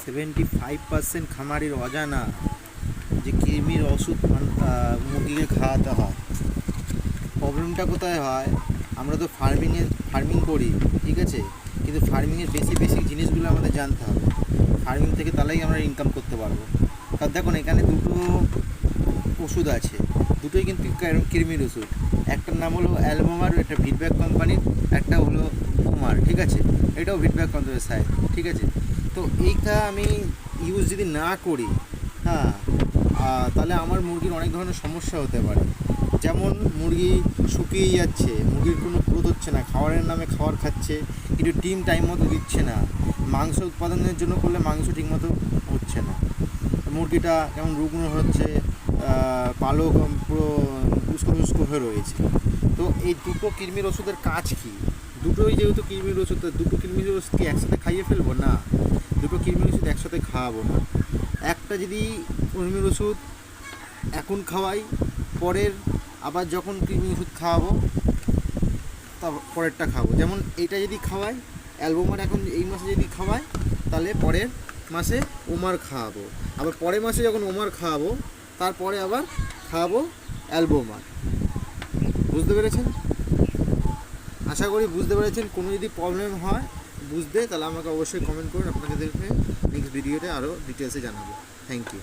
75% খামারির অজানা যে কৃমির ওষুধ মুরগিকে খাওয়াতে হয়। প্রবলেমটা কোথায় হয়, আমরা তো ফার্মিং করি, ঠিক আছে, কিন্তু ফার্মিংয়ের বেসিক জিনিসগুলো আমাদের জানতে হবে। ফার্মিং থেকে তাহলেই আমরা ইনকাম করতে পারবো। তার দেখুন এখানে দুটো ওষুধ আছে, দুটোই কিন্তু কৃমির ওষুধ। একটার নাম হলো অ্যালবোমার, একটা ভিডব্যাক কোম্পানির, একটা হলো কুমার, ঠিক আছে, এটাও ভিডব্যাক কোম্পানির সাইড, ঠিক আছে। তো এইটা আমি ইউজ যদি না করি, হ্যাঁ, তাহলে আমার মুরগির অনেক ধরনের সমস্যা হতে পারে। যেমন মুরগি শুকিয়ে যাচ্ছে, মুরগির কোনো গ্রোথ হচ্ছে না, খাবারের নামে খাবার খাচ্ছে কিন্তু ডিম টাইম মতো দিচ্ছে না, মাংস উৎপাদনের জন্য করলে মাংস ঠিকমতো হচ্ছে না, মুরগিটা কেমন রুগ্ন হচ্ছে, পালক পুরো উস্কো হয়ে রয়েছে। তো এই দুটো কৃমির ওষুধের কাজ কী? দুটোই যেহেতু কৃমির ওষুধ, দুটো কৃমির ওষুধ কি একসাথে খাইয়ে ফেলবো? না, দুটো কৃমির ওষুধ একসাথে খাওয়াবো না। একটা যদি কৃমির ওষুধ এখন খাওয়াই, পরের আবার যখন কৃমির ওষুধ খাওয়াবো তা পরেরটা খাবো। যেমন এইটা যদি খাওয়াই অ্যালবোমার, এখন এই মাসে যদি খাওয়াই তাহলে পরের মাসে ওমার খাওয়াবো, আবার পরের মাসে যখন ওমার খাওয়াবো তারপরে আবার খাওয়াবো অ্যালবোমার। বুঝতে পেরেছেন? আশা করি বুঝতে পেরেছেন। কোনো যদি প্রবলেম হয় বুঝতে, তাহলে আমাকে অবশ্যই কমেন্ট করুন, আপনাকে দেখে নেক্সট ভিডিওতে আরও ডিটেলসে জানাবো। Thank you.